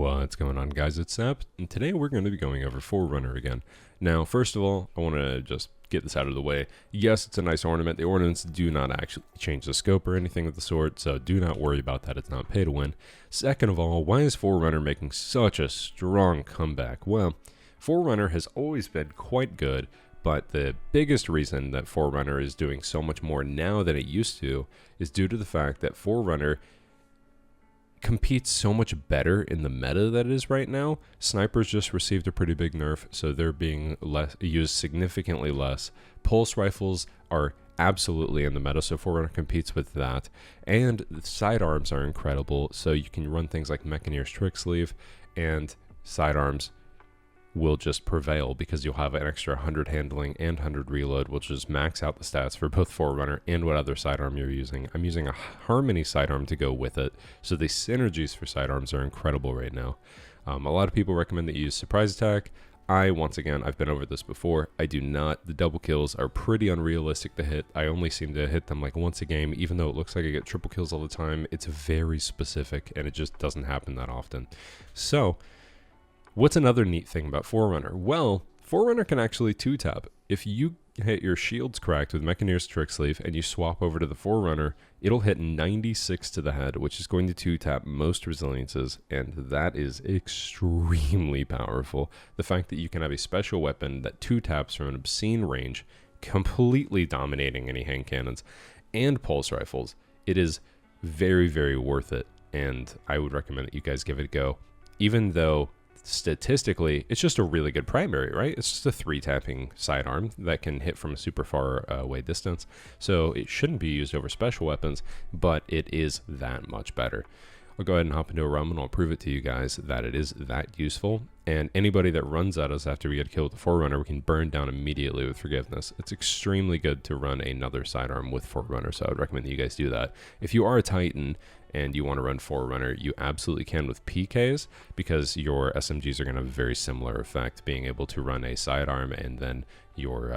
What's going on, guys? It's Sap, and today we're going to be going over Forerunner again. Now, first of all, I want to just get this out of the way. Yes, it's a nice ornament. The ornaments do not actually change the scope or anything of the sort, so do not worry about that. It's not pay to win. Second of all, why is Forerunner making such a strong comeback? Well, Forerunner has always been quite good, but the biggest reason that Forerunner is doing so much more now than it used to is due to the fact that Forerunner competes so much better in the meta that it is right now. Snipers just received a pretty big nerf, so they're being used significantly less. Pulse rifles are absolutely in the meta, so Forerunner competes with that. And the sidearms are incredible, so you can run things like Mechanier's Trick Sleeve, and sidearms will just prevail because you'll have an extra 100 handling and 100 reload, which is max out the stats for both Forerunner and what other sidearm you're using. I'm using a Harmony sidearm to go with it, so the synergies for sidearms are incredible right now. A lot of people recommend that you use Surprise Attack. Once again, I've been over this before. I do not. The double kills are pretty unrealistic to hit. I only seem to hit them like once a game, even though it looks like I get triple kills all the time. It's very specific, and it just doesn't happen that often. So, what's another neat thing about Forerunner? Well, Forerunner can actually 2-tap. If you hit your shields cracked with Mechanier's Trick Sleeve and you swap over to the Forerunner, it'll hit 96 to the head, which is going to 2-tap most resiliences, and that is extremely powerful. The fact that you can have a special weapon that 2-taps from an obscene range, completely dominating any hand cannons and pulse rifles, it is very, very worth it, and I would recommend that you guys give it a go, even though statistically, it's just a really good primary, right? It's just a 3-tapping sidearm that can hit from a super far away distance. So it shouldn't be used over special weapons, but it is that much better. I'll go ahead and hop into a run and I'll prove it to you guys that it is that useful. And anybody that runs at us after we get killed with the Forerunner, we can burn down immediately with Forgiveness. It's extremely good to run another sidearm with Forerunner, so I would recommend that you guys do that. If you are a Titan and you want to run Forerunner, you absolutely can with PKs, because your SMGs are going to have a very similar effect. Being able to run a sidearm and then your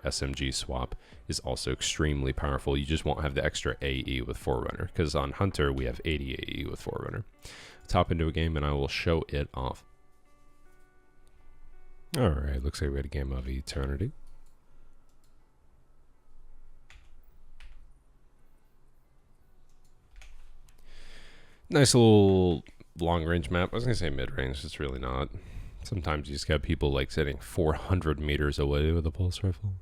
SMG swap is also extremely powerful. You just won't have the extra AE with Forerunner, because on Hunter we have 80 AE with Forerunner. Let's hop into a game and I will show it off. Alright, looks like we had a game of Eternity. Nice little long-range map. I was going to say mid-range, it's really not. Sometimes you just got people like sitting 400 meters away with a pulse rifle.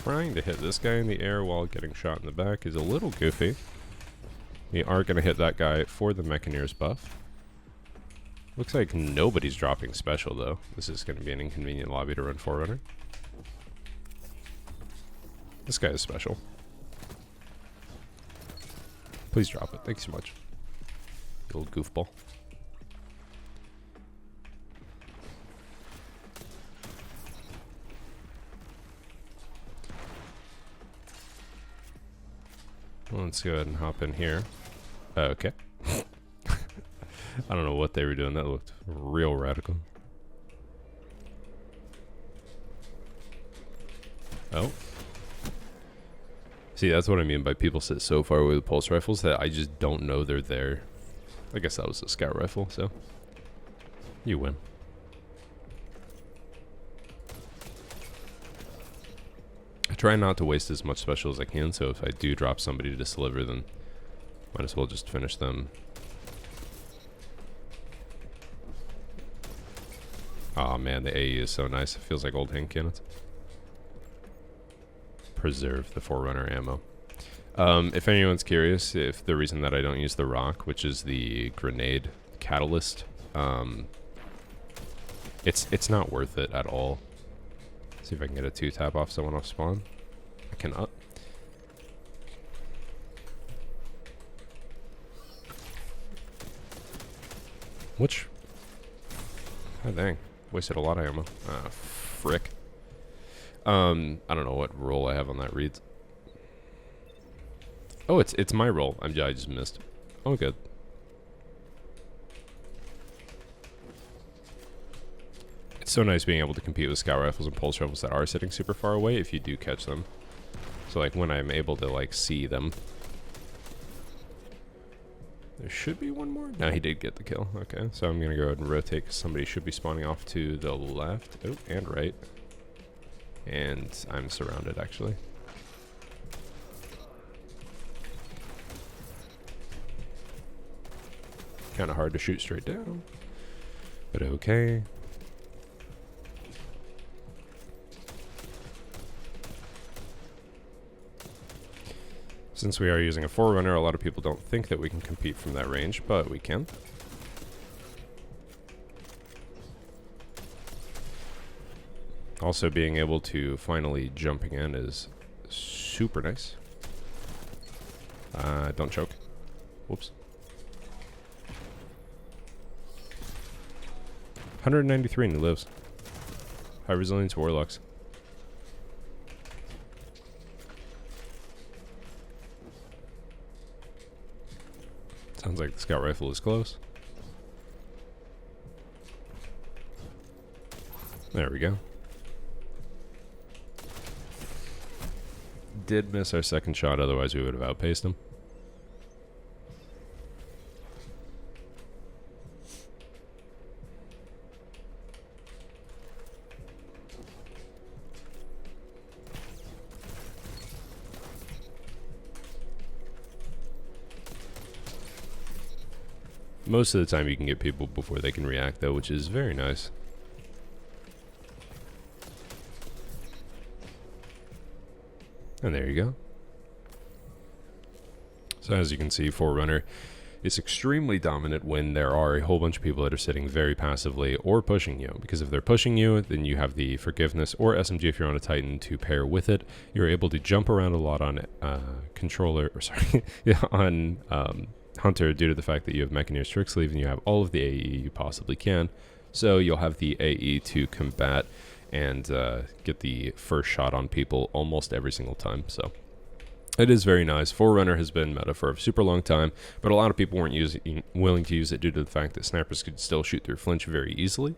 Trying to hit this guy in the air while getting shot in the back is a little goofy. We are going to hit that guy for the Mechanier's buff. Looks like nobody's dropping special, though. This is going to be an inconvenient lobby to run Forerunner. This guy is special. Please drop it. Thanks so much. You little goofball. Let's go ahead and hop in here. Okay. I don't know what they were doing. That looked real radical. Oh. See, that's what I mean by people sit so far away with pulse rifles that I just don't know they're there. I guess that was a scout rifle, so you win. I try not to waste as much special as I can, so if I do drop somebody to disdeliver, then might as well just finish them. Oh man, the AE is so nice. It feels like old hand cannons. Preserve the Forerunner ammo. If anyone's curious, if the reason that I don't use the rock, which is the grenade catalyst, it's not worth it at all. See if I can get a 2-tap off someone off spawn. I cannot. Which? Oh dang. Wasted a lot of ammo. Ah, frick. I don't know what roll I have on that reads. Oh, it's my roll. I just missed. Oh, good. It's so nice being able to compete with scout rifles and pulse rifles that are sitting super far away if you do catch them. So like when I'm able to like see them. There should be one more. No, he did get the kill. Okay, so I'm gonna go ahead and rotate because somebody should be spawning off to the left. Oh, and right. And I'm surrounded actually. Kind of hard to shoot straight down, but okay. Since we are using a Forerunner, a lot of people don't think that we can compete from that range, but we can. Also, being able to finally jumping in is super nice. Don't choke. Whoops. 193 and he lives. High resilience warlocks. Sounds like the scout rifle is close. There we go. Did miss our second shot, otherwise we would have outpaced him. Most of the time you can get people before they can react though, which is very nice. And there you go. So as you can see, Forerunner is extremely dominant when there are a whole bunch of people that are sitting very passively or pushing you. Because if they're pushing you, then you have the Forgiveness or SMG if you're on a Titan to pair with it. You're able to jump around a lot on controller, or sorry, yeah, on Hunter due to the fact that you have Mechanier's Trick Sleeve and you have all of the AE you possibly can. So you'll have the AE to combat and get the first shot on people almost every single time. So it is very nice. Forerunner has been meta for a super long time, but a lot of people weren't willing to use it due to the fact that snipers could still shoot through flinch very easily.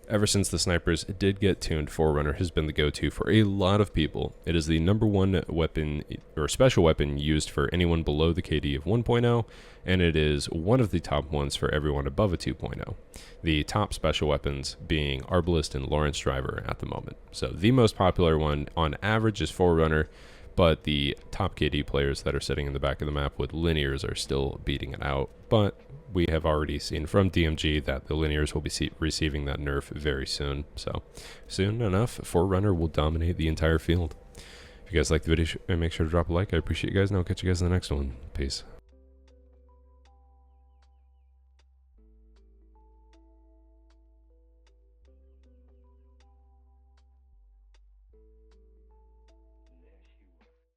Ever since the snipers did get tuned, Forerunner has been the go-to for a lot of people. It is the #1 weapon or special weapon used for anyone below the KD of 1.0, and it is one of the top ones for everyone above a 2.0. The top special weapons being Arbalist and Lawrence Driver at the moment. So the most popular one on average is Forerunner, but the top KD players that are sitting in the back of the map with linears are still beating it out. But we have already seen from DMG that the linears will be receiving that nerf very soon. So soon enough, Forerunner will dominate the entire field. If you guys like the video, make sure to drop a like. I appreciate you guys, and I'll catch you guys in the next one. Peace.